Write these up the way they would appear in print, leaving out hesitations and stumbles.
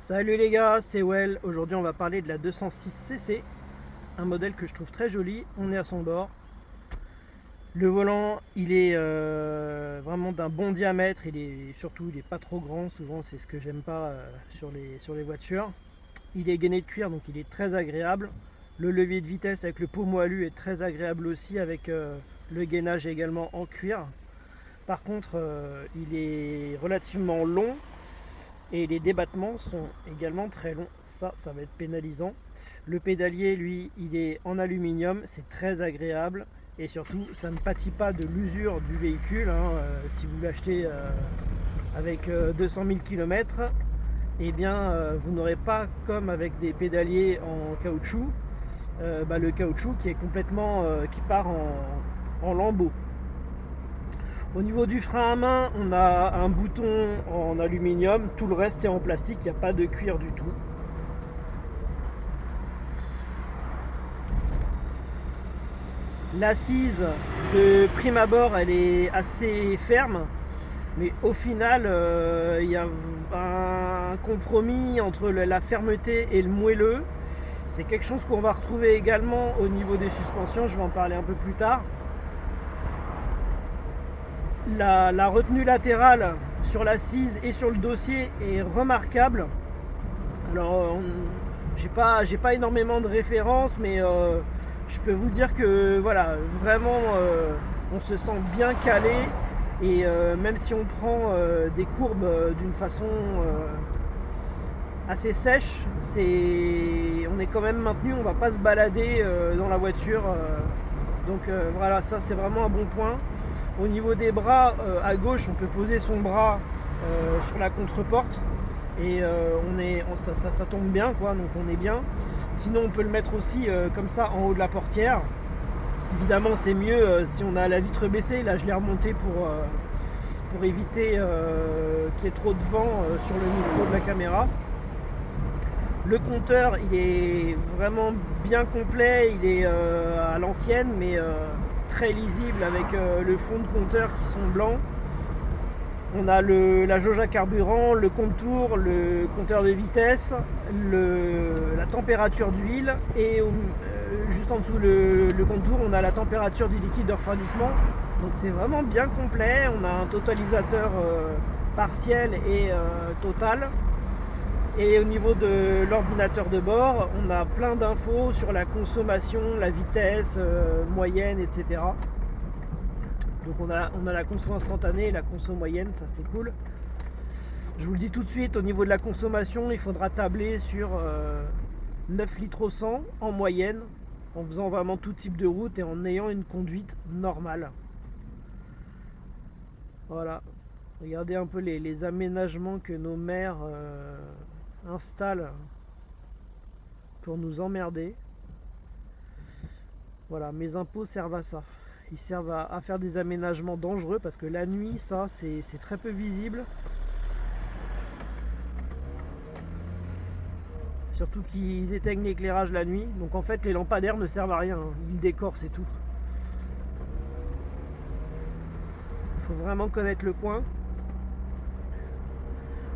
Salut les gars, c'est Well. Aujourd'hui on va parler de la 206cc, un modèle que je trouve très joli. On est à son bord. Le volant il est vraiment d'un bon diamètre, il est pas trop grand, souvent c'est ce que j'aime pas sur les voitures. Il est gainé de cuir donc il est très agréable. Le levier de vitesse avec le pommeau alu est très agréable aussi, avec le gainage également en cuir. Par contre il est relativement long et les débattements sont également très longs, ça va être pénalisant. Le pédalier lui il est en aluminium, c'est très agréable et surtout ça ne pâtit pas de l'usure du véhicule, si vous l'achetez avec 200 000 km, eh bien vous n'aurez pas comme avec des pédaliers en caoutchouc, le caoutchouc qui est complètement qui part en lambeaux. Au niveau du frein à main, on a un bouton en aluminium, tout le reste est en plastique, il n'y a pas de cuir du tout. L'assise de prime abord, elle est assez ferme, mais au final, il y a un compromis entre la fermeté et le moelleux. C'est quelque chose qu'on va retrouver également au niveau des suspensions, je vais en parler un peu plus tard. La retenue latérale sur l'assise et sur le dossier est remarquable. Alors j'ai pas énormément de références, mais je peux vous dire que voilà, vraiment on se sent bien calé, et même si on prend des courbes d'une façon assez sèche, on est quand même maintenu, on va pas se balader dans la voiture, donc voilà, ça c'est vraiment un bon point. Au niveau des bras, à gauche, on peut poser son bras sur la contre-porte et ça tombe bien, quoi, donc on est bien. Sinon, on peut le mettre aussi comme ça en haut de la portière. Évidemment, c'est mieux si on a la vitre baissée. Là, je l'ai remonté pour éviter qu'il y ait trop de vent sur le micro de la caméra. Le compteur, il est vraiment bien complet, il est à l'ancienne, mais très lisible, avec le fond de compteur qui sont blancs. On a la jauge à carburant, le compte-tours, le compteur de vitesse, la température d'huile, et juste en dessous le compte-tours, on a la température du liquide de refroidissement. Donc c'est vraiment bien complet. On a un totalisateur partiel et total. Et au niveau de l'ordinateur de bord, on a plein d'infos sur la consommation, la vitesse moyenne, etc. Donc on a la conso instantanée et la conso moyenne, ça c'est cool. Je vous le dis tout de suite, au niveau de la consommation, il faudra tabler sur 9 litres au 100 en moyenne, en faisant vraiment tout type de route et en ayant une conduite normale. Voilà, regardez un peu les aménagements que nos maires installent pour nous emmerder. Voilà, mes impôts servent à ça. Ils servent à faire des aménagements dangereux, parce que la nuit, ça, c'est très peu visible. Surtout qu'ils éteignent l'éclairage la nuit. Donc en fait, les lampadaires ne servent à rien, ils décorent, c'est tout. Il faut vraiment connaître le coin.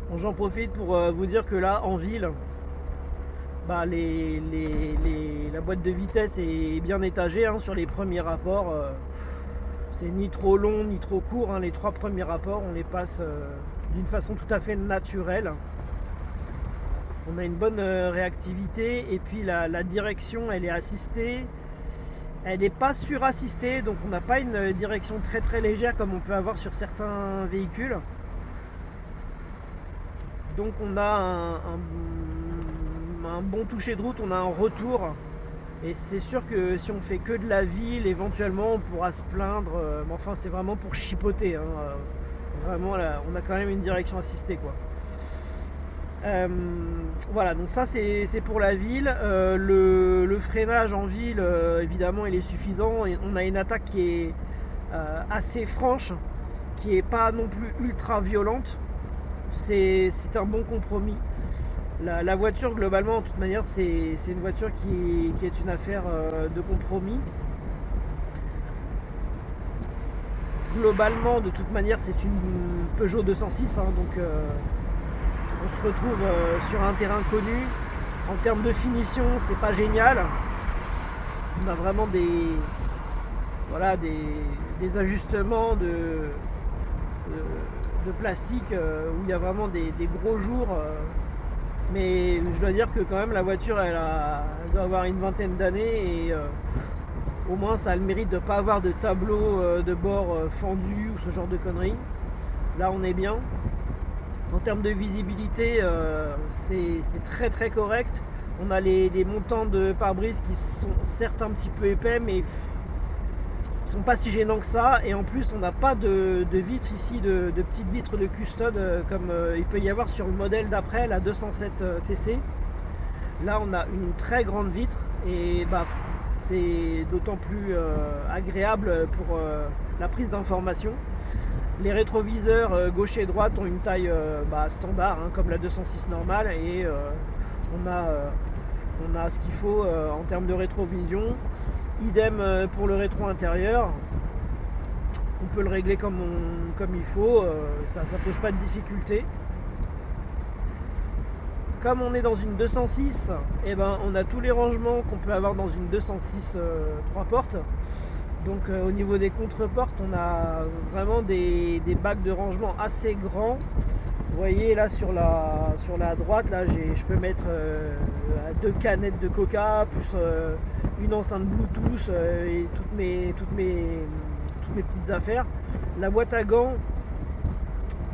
Bon, j'en profite pour vous dire que là, en ville, la boîte de vitesse est bien étagée, sur les premiers rapports. C'est ni trop long ni trop court, les 3 premiers rapports on les passe d'une façon tout à fait naturelle. On a une bonne réactivité, et puis la direction, elle est assistée, elle n'est pas surassistée, donc on n'a pas une direction très très légère comme on peut avoir sur certains véhicules. Donc on a un bon toucher de route, on a un retour, et c'est sûr que si on fait que de la ville, éventuellement on pourra se plaindre, mais enfin c'est vraiment pour chipoter, vraiment là, on a quand même une direction assistée, quoi. Voilà, donc ça c'est pour la ville. Le freinage en ville, évidemment il est suffisant, et on a une attaque qui est assez franche, qui est pas non plus ultra violente. C'est un bon compromis. La voiture, globalement, de toute manière, c'est une voiture qui est une affaire de compromis. Globalement, de toute manière, c'est une Peugeot 206, donc on se retrouve sur un terrain connu. En termes de finition, c'est pas génial. On a vraiment des ajustements de plastique où il y a vraiment des gros jours. Mais je dois dire que quand même la voiture elle doit avoir une vingtaine d'années et au moins ça a le mérite de ne pas avoir de tableau de bord fendu ou ce genre de conneries. Là on est bien. En termes de visibilité, c'est très très correct. On a les montants de pare-brise qui sont certes un petit peu épais, mais qui sont pas si gênants que ça. Et en plus, on n'a pas de vitres ici, de petites vitres de custode comme il peut y avoir sur le modèle d'après, la 207 cc. Là, on a une très grande vitre et c'est d'autant plus agréable pour la prise d'information. Les rétroviseurs gauche et droite ont une taille standard, hein, comme la 206 normale, et on a ce qu'il faut en termes de rétrovision. Idem pour le rétro intérieur. On peut le régler comme il faut, ça pose pas de difficulté. Comme on est dans une 206, on a tous les rangements qu'on peut avoir dans une 206 3 portes. Donc au niveau des contreportes, on a vraiment des bacs de rangement assez grands. Vous voyez là sur la droite, là je peux mettre 2 canettes de coca, plus une enceinte Bluetooth et toutes mes petites affaires. La boîte à gants,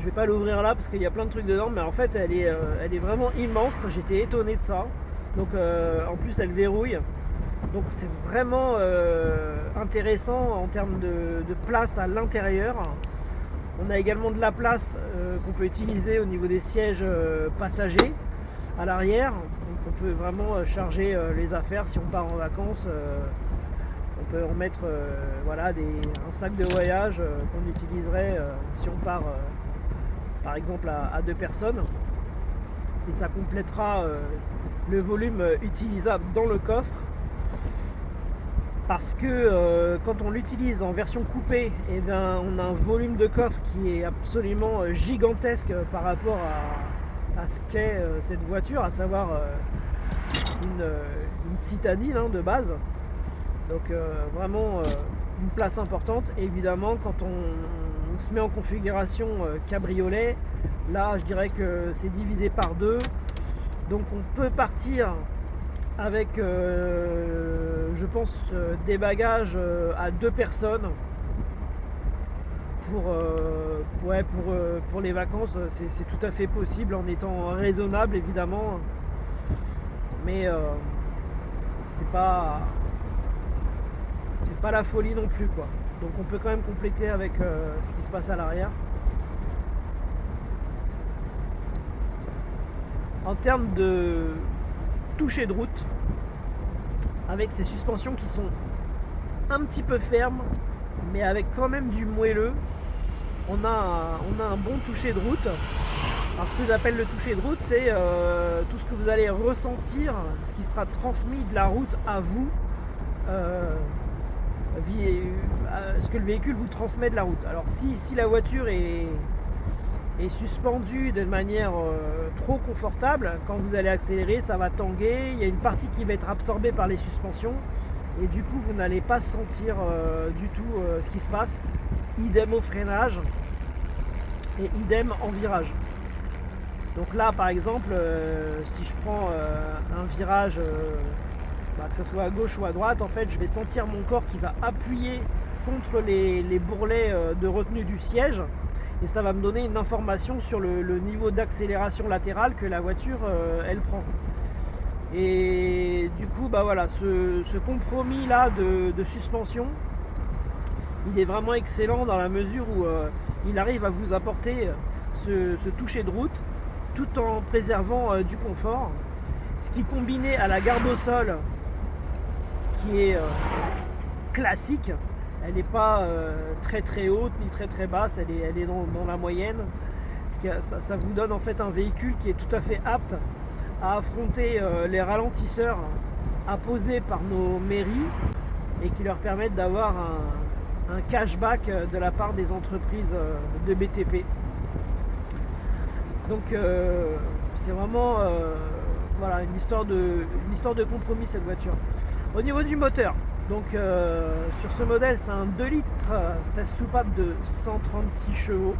je vais pas l'ouvrir là parce qu'il y a plein de trucs dedans, mais en fait elle est vraiment immense. J'étais étonné de ça. Donc en plus elle verrouille. Donc c'est vraiment intéressant en termes de place à l'intérieur. On a également de la place qu'on peut utiliser au niveau des sièges passagers à l'arrière. Donc on peut vraiment charger les affaires si on part en vacances. On peut en mettre un sac de voyage qu'on utiliserait si on part par exemple à 2 personnes. Et ça complétera le volume utilisable dans le coffre. Parce que quand on l'utilise en version coupée, on a un volume de coffre qui est absolument gigantesque par rapport à ce qu'est cette voiture, à savoir une citadine de base. Donc vraiment une place importante. Et évidemment, quand on se met en configuration cabriolet, là je dirais que c'est divisé par 2. Donc on peut partir avec je pense des bagages à 2 personnes pour les vacances. C'est tout à fait possible en étant raisonnable évidemment, mais c'est pas la folie non plus quoi. Donc on peut quand même compléter avec ce qui se passe à l'arrière. En termes de toucher de route, avec ces suspensions qui sont un petit peu fermes mais avec quand même du moelleux, on a un bon toucher de route. Alors ce que j'appelle le toucher de route, c'est tout ce que vous allez ressentir, ce qui sera transmis de la route à vous, ce que le véhicule vous transmet de la route. Alors si la voiture est suspendu de manière trop confortable, quand vous allez accélérer, ça va tanguer. Il y a une partie qui va être absorbée par les suspensions et du coup vous n'allez pas sentir du tout ce qui se passe. Idem au freinage et idem en virage. Donc là par exemple, si je prends un virage, que ce soit à gauche ou à droite, en fait je vais sentir mon corps qui va appuyer contre les bourrelets de retenue du siège. Et ça va me donner une information sur le niveau d'accélération latérale que la voiture elle prend. Et du coup ce compromis là de suspension, il est vraiment excellent dans la mesure où il arrive à vous apporter ce toucher de route tout en préservant du confort, ce qui combiné à la garde au sol qui est classique. Elle n'est pas très très haute ni très très basse, elle est dans la moyenne. Ça vous donne en fait un véhicule qui est tout à fait apte à affronter les ralentisseurs apposés par nos mairies et qui leur permettent d'avoir un cashback de la part des entreprises de BTP. Donc C'est vraiment voilà, une histoire de compromis cette voiture. Au niveau du moteur, donc sur ce modèle c'est un 2 litres 16 soupapes de 136 chevaux.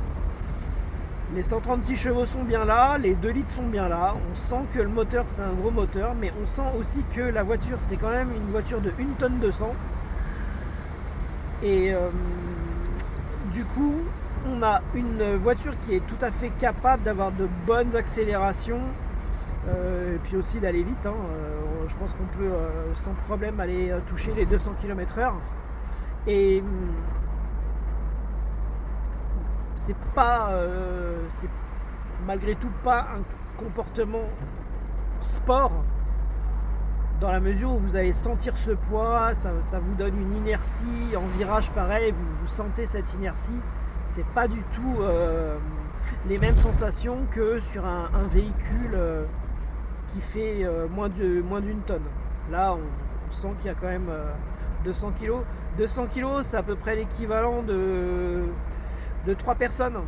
Les 136 chevaux sont bien là, les 2 litres sont bien là. On sent que le moteur c'est un gros moteur, mais on sent aussi que la voiture c'est quand même une voiture de 1 tonne 200. Et du coup on a une voiture qui est tout à fait capable d'avoir de bonnes accélérations et puis aussi d'aller vite, hein. Je pense qu'on peut sans problème aller toucher les 200 km/h. Et c'est pas c'est malgré tout pas un comportement sport, dans la mesure où vous allez sentir ce poids, ça vous donne une inertie en virage pareil, vous sentez cette inertie. C'est pas du tout les mêmes sensations que sur un véhicule qui fait moins d'une tonne. Là on sent qu'il y a quand même 200 kg. 200 kg c'est à peu près l'équivalent de 3 personnes.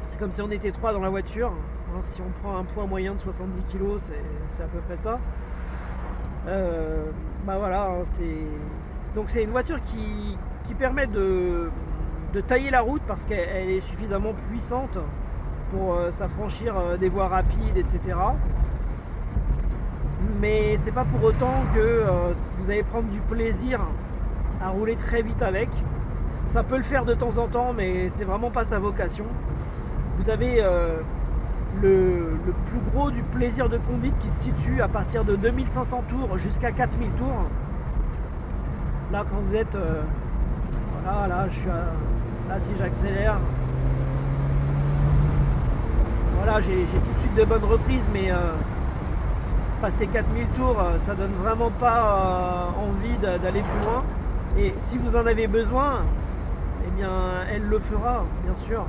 C'est comme si on était 3 dans la voiture. Si on prend un poids moyen de 70 kg, c'est à peu près ça. Bah voilà, donc c'est une voiture qui permet de tailler la route parce qu'elle est suffisamment puissante pour s'affranchir des voies rapides, etc. Mais c'est pas pour autant que vous allez prendre du plaisir à rouler très vite avec. Ça peut le faire de temps en temps, mais c'est vraiment pas sa vocation. Vous avez le plus gros du plaisir de conduite qui se situe à partir de 2500 tours jusqu'à 4000 tours. Là, quand vous êtes voilà, là je suis là, si j'accélère, voilà, j'ai tout de suite de bonnes reprises, mais passer 4000 tours, ça donne vraiment pas envie d'aller plus loin. Et si vous en avez besoin, eh bien elle le fera, bien sûr.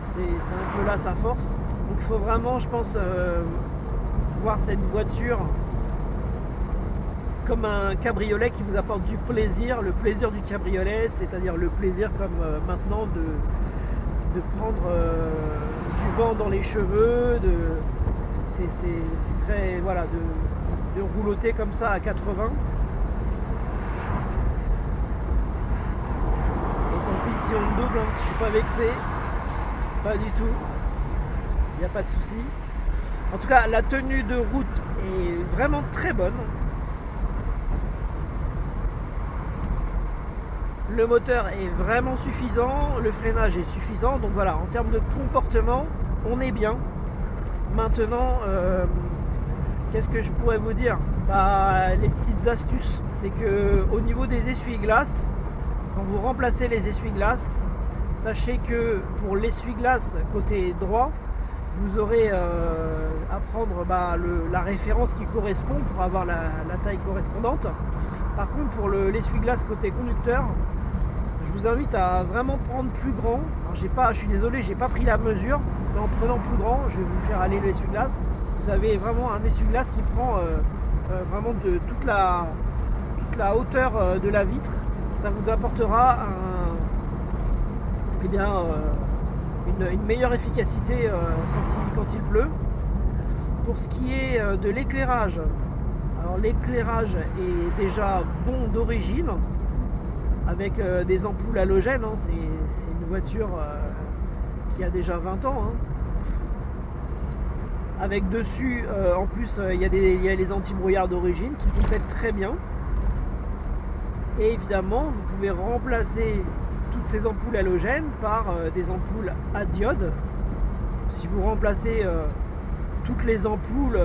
C'est un peu là sa force. Donc il faut vraiment, je pense, voir cette voiture comme un cabriolet qui vous apporte du plaisir, le plaisir du cabriolet, c'est-à-dire le plaisir comme maintenant de prendre du vent dans les cheveux, c'est très, voilà, de rouloter comme ça à 80. Et tant pis si on me double, hein, je suis pas vexé. Pas du tout, il n'y a pas de souci. En tout cas, la tenue de route est vraiment très bonne. Le moteur est vraiment suffisant, le freinage est suffisant. Donc voilà, en termes de comportement, on est bien. Maintenant, qu'est-ce que je pourrais vous dire? Les petites astuces, c'est que au niveau des essuie-glaces, quand vous remplacez les essuie-glaces, sachez que pour l'essuie-glace côté droit, vous aurez à prendre la référence qui correspond pour avoir la taille correspondante. Par contre, pour l'essuie-glace côté conducteur, je vous invite à vraiment prendre plus grand. Alors, je suis désolé, j'ai pas pris la mesure, mais en prenant plus grand, je vais vous faire aller l'essuie-glace. Vous avez vraiment un essuie-glace qui prend vraiment de toute la hauteur de la vitre. Ça vous apportera une meilleure efficacité quand il pleut. Pour ce qui est de l'éclairage, alors l'éclairage est déjà bon d'origine avec des ampoules halogènes, hein. C'est une voiture qui a déjà 20 ans, hein. Avec dessus en plus il y a les anti-brouillard d'origine qui complètent très bien. Et évidemment vous pouvez remplacer toutes ces ampoules halogènes par des ampoules à diode. Si vous remplacez toutes les ampoules,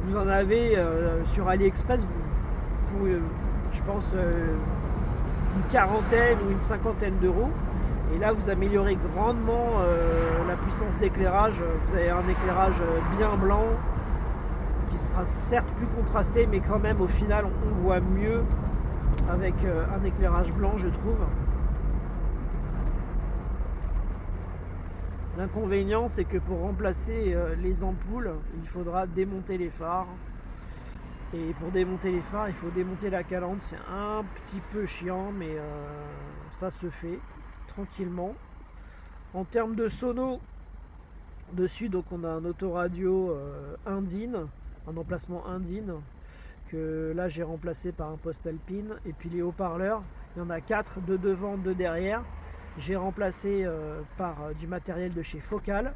vous en avez sur AliExpress pour je pense une quarantaine ou une cinquantaine d'euros. Et là vous améliorez grandement la puissance d'éclairage. Vous avez un éclairage bien blanc qui sera certes plus contrasté, mais quand même au final on voit mieux avec un éclairage blanc, je trouve. L'inconvénient, c'est que pour remplacer les ampoules, il faudra démonter les phares. Et pour démonter les phares, il faut démonter la calandre. C'est un petit peu chiant, mais ça se fait tranquillement. En termes de sono, dessus donc on a un autoradio Indine, un emplacement Indine, que là j'ai remplacé par un poste Alpine. Et puis les haut-parleurs, il y en a 4, 2 devant, 2 derrière. J'ai remplacé par du matériel de chez Focal,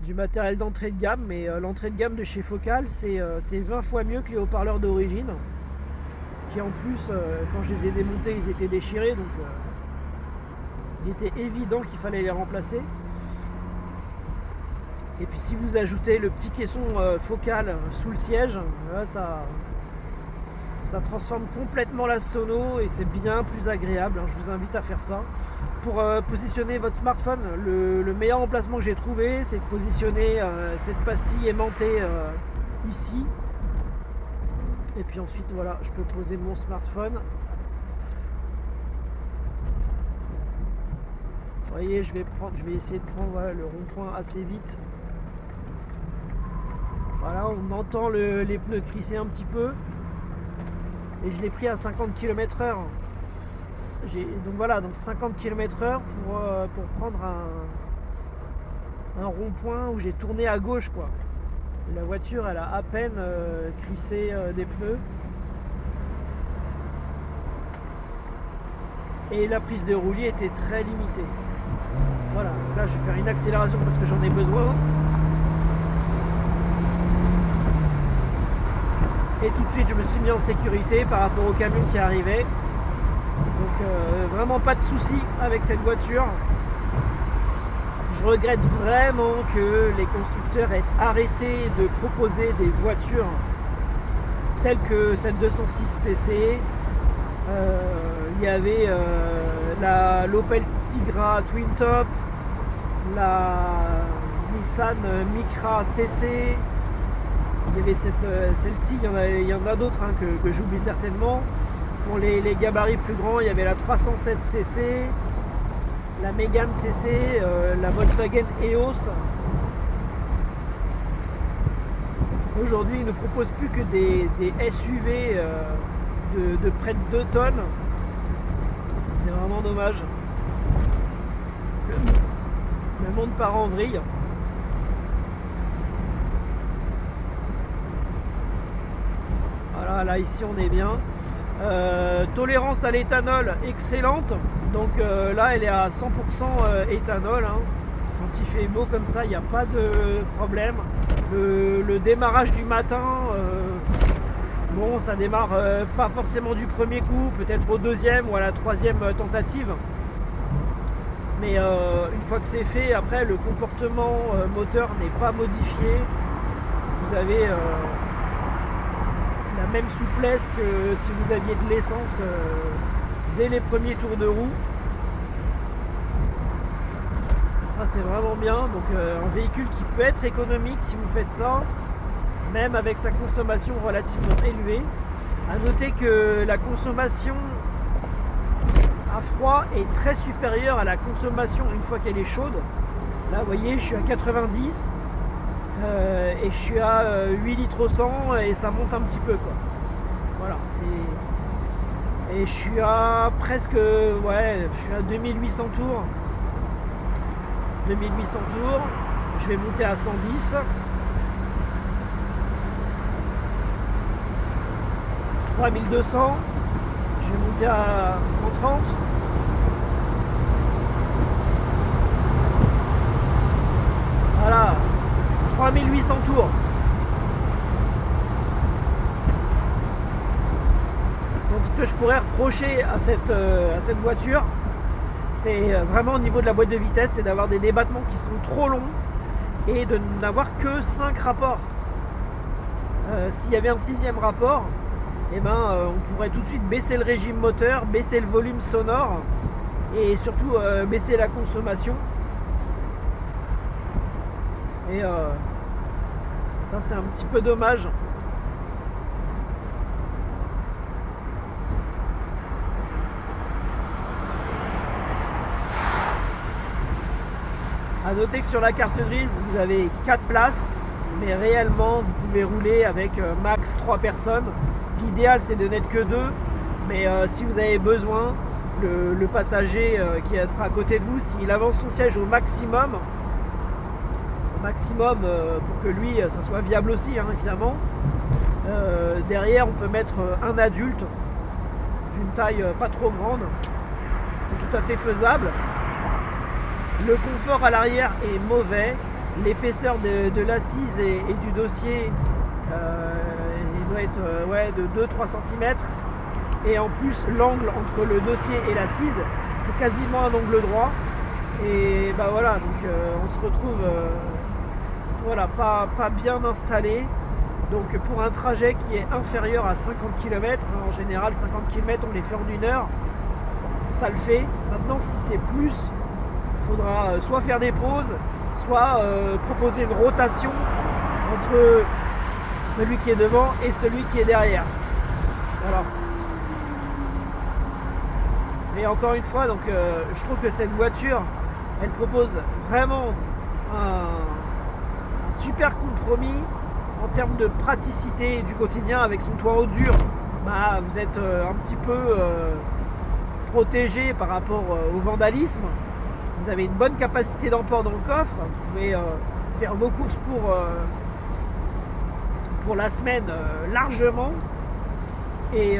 du matériel d'entrée de gamme, mais l'entrée de gamme de chez Focal c'est 20 fois mieux que les haut-parleurs d'origine, qui en plus quand je les ai démontés ils étaient déchirés, donc il était évident qu'il fallait les remplacer. Et puis si vous ajoutez le petit caisson Focal sous le siège, là, ça transforme complètement la sono et c'est bien plus agréable. Je vous invite à faire ça. Pour positionner votre smartphone, le meilleur emplacement que j'ai trouvé, c'est de positionner cette pastille aimantée ici. Et puis ensuite, voilà, je peux poser mon smartphone. Vous voyez, je vais essayer de prendre voilà, le rond-point assez vite. Voilà, on entend les pneus crisser un petit peu. Et je l'ai pris à 50 km/h. Donc voilà, donc 50 km/h pour prendre un rond-point où j'ai tourné à gauche, quoi. La voiture, elle a à peine crissé des pneus. Et la prise de roulis était très limitée. Voilà, là je vais faire une accélération parce que j'en ai besoin. Et tout de suite je me suis mis en sécurité par rapport au camion qui arrivait. Donc vraiment pas de soucis avec cette voiture. Je regrette vraiment que les constructeurs aient arrêté de proposer des voitures telles que cette 206cc. Il y avait l'Opel Tigra Twin Top, la Nissan Micra CC. Il y avait celle-ci, il y en a d'autres hein, que j'oublie certainement. Pour les gabarits plus grands, il y avait la 307cc, la Mégane CC, la Volkswagen EOS. Aujourd'hui, ils ne proposent plus que des SUV de près de 2 tonnes. C'est vraiment dommage. Le monde part en vrille. Voilà, là ici on est bien. Tolérance à l'éthanol excellente. Donc là elle est à 100% éthanol. Hein. Quand il fait beau comme ça, il n'y a pas de problème. Le démarrage du matin, bon, ça démarre pas forcément du premier coup, peut-être au deuxième ou à la troisième tentative. Mais une fois que c'est fait, après le comportement moteur n'est pas modifié. Vous avez la même souplesse que si vous aviez de l'essence dès les premiers tours de roue. Ça c'est vraiment bien. Donc un véhicule qui peut être économique si vous faites ça, même avec sa consommation relativement élevée. A noter que la consommation à froid est très supérieure à la consommation une fois qu'elle est chaude. Là vous voyez, je suis à 90 et je suis à 8 litres au 100 et ça monte un petit peu, quoi. Voilà, et je suis à presque, ouais, je suis à 2800 tours. 2800 tours, je vais monter à 110. 3200, je vais monter à 130. Voilà, 3800 tours. Donc ce que je pourrais reprocher à cette voiture, c'est vraiment au niveau de la boîte de vitesse, c'est d'avoir des débattements qui sont trop longs et de n'avoir que 5 rapports. S'il y avait un 6e rapport, eh ben, on pourrait tout de suite baisser le régime moteur, baisser le volume sonore et surtout baisser la consommation. Et ça c'est un petit peu dommage. A noter que sur la carte grise vous avez 4 places, mais réellement vous pouvez rouler avec max 3 personnes. L'idéal c'est de n'être que 2, mais si vous avez besoin, le passager qui sera à côté de vous, s'il avance son siège au maximum, pour que lui, ça soit viable aussi, hein, évidemment. Derrière, on peut mettre un adulte d'une taille pas trop grande. C'est tout à fait faisable. Le confort à l'arrière est mauvais. L'épaisseur de l'assise et du dossier, il doit être de 2-3 cm. Et en plus, l'angle entre le dossier et l'assise, c'est quasiment un angle droit. Et bah voilà, donc on se retrouve pas bien installé. Donc pour un trajet qui est inférieur à 50 km, en général 50 km on les fait en 1 heure, ça le fait. Maintenant si c'est plus, il faudra soit faire des pauses, soit proposer une rotation entre celui qui est devant et celui qui est derrière. Voilà. Et encore une fois, donc, je trouve que cette voiture, elle propose vraiment un super compromis en termes de praticité du quotidien. Avec son toit haut dur, bah, vous êtes un petit peu protégé par rapport au vandalisme. Vous avez une bonne capacité d'emport dans le coffre. Vous pouvez faire vos courses pour la semaine largement et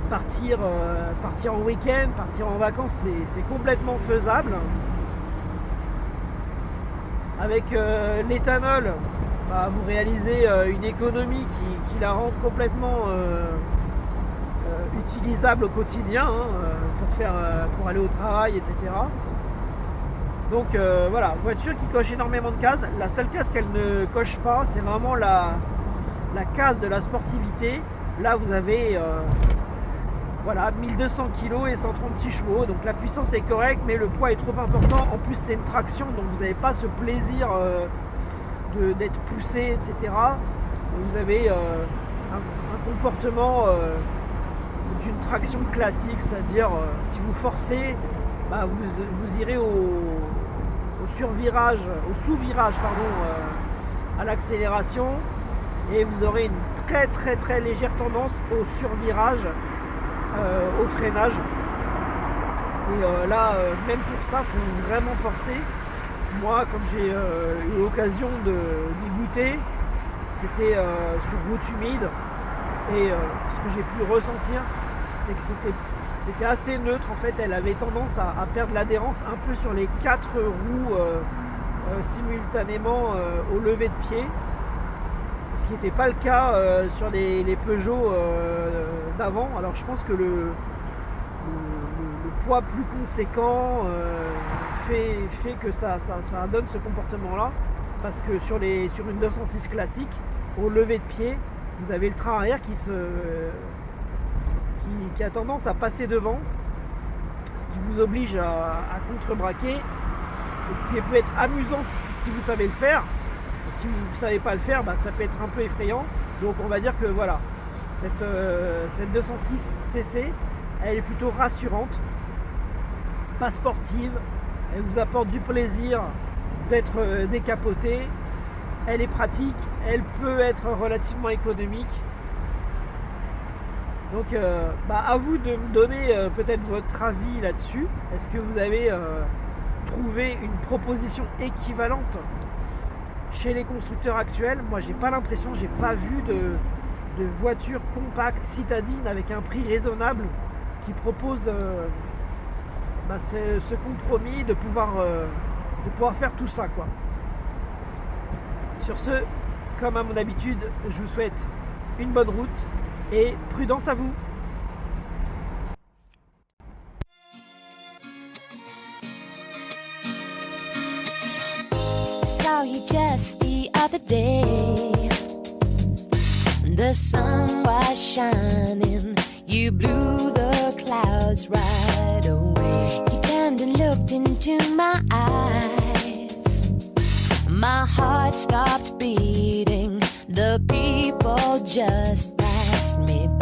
partir en week-end, partir en vacances, c'est complètement faisable. Avec l'éthanol, bah, vous réalisez une économie qui la rend complètement utilisable au quotidien, hein, pour aller au travail, etc. Donc voilà, voiture qui coche énormément de cases. La seule case qu'elle ne coche pas, c'est vraiment la case de la sportivité. Là vous avez 1200 kg et 136 chevaux, donc la puissance est correcte, mais le poids est trop important. En plus c'est une traction, donc vous n'avez pas ce plaisir d'être poussé, etc. Vous avez un comportement d'une traction classique, c'est-à-dire si vous forcez, bah, vous irez au sous-virage à l'accélération, et vous aurez une très très très légère tendance au survirage, au freinage. Et là, même pour ça, il faut vraiment forcer. Moi, quand j'ai eu l'occasion d'y goûter, c'était sur route humide, et ce que j'ai pu ressentir, c'est que c'était assez neutre. En fait, elle avait tendance à perdre l'adhérence un peu sur les 4 roues simultanément au lever de pied, ce qui n'était pas le cas sur les Peugeot d'avant. Alors je pense que le poids plus conséquent fait que ça donne ce comportement là, parce que sur une 206 classique, au lever de pied, vous avez le train arrière qui a tendance à passer devant, ce qui vous oblige à contre-braquer, et ce qui peut être amusant si vous savez le faire. Et si vous ne savez pas le faire, bah, ça peut être un peu effrayant. Donc on va dire que voilà, cette 206 cc, elle est plutôt rassurante, pas sportive, elle vous apporte du plaisir d'être décapotée, elle est pratique, elle peut être relativement économique. Donc à vous de me donner peut-être votre avis là-dessus. Est-ce que vous avez trouvé une proposition équivalente chez les constructeurs actuels? Moi j'ai pas l'impression, j'ai pas vu de voiture compacte citadine avec un prix raisonnable qui propose ce compromis de pouvoir faire tout ça, quoi. Sur ce, comme à mon habitude, je vous souhaite une bonne route et prudence à vous. Saw you just the other day. The sun was shining. You blew the clouds right away. You turned and looked into my eyes. My heart stopped beating. The people just passed me by.